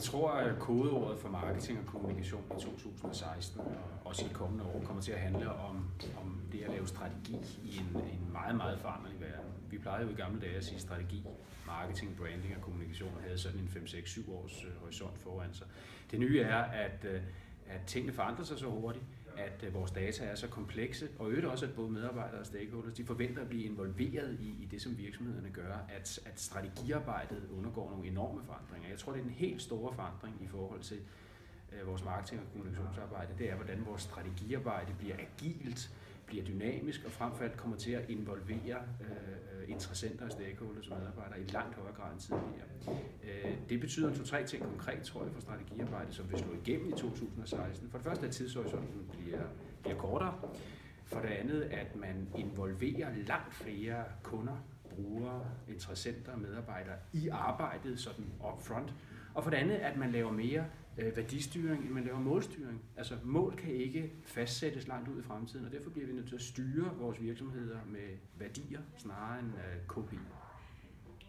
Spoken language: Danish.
Jeg tror, at kodeordet for marketing og kommunikation i 2016 og også i de kommende år kommer til at handle om det at lave strategi i en meget, meget foranderlig verden. Vi plejede jo i gamle dage at sige strategi, marketing, branding og kommunikation havde sådan en 5-6-7 års horisont foran sig. Det nye er, at tingene forandrer sig så hurtigt, at vores data er så komplekse, og øvrigt også, at både medarbejdere og stakeholders, de forventer at blive involveret i det, som virksomhederne gør, at strategiarbejdet undergår nogle enorme forandringer. Jeg tror, det er den helt store forandring i forhold til vores marketing- og kommunikationsarbejde. Det er, hvordan vores strategiarbejde bliver agilt, bliver dynamisk og frem for alt kommer til at involvere interessenter og stakeholders og medarbejdere i langt højere grad end tidligere. Det betyder 2-3 ting konkret, tror jeg, for strategiarbejdet, som vil slå igennem i 2016. For det første, at tidshorisonten bliver kortere. For det andet, at man involverer langt flere kunder, brugere, interessenter og medarbejdere i arbejdet sådan upfront. Og for det andet, at man laver mere værdistyring, end man laver målstyring. Altså mål kan ikke fastsættes langt ud i fremtiden, og derfor bliver vi nødt til at styre vores virksomheder med værdier snarere end KPI.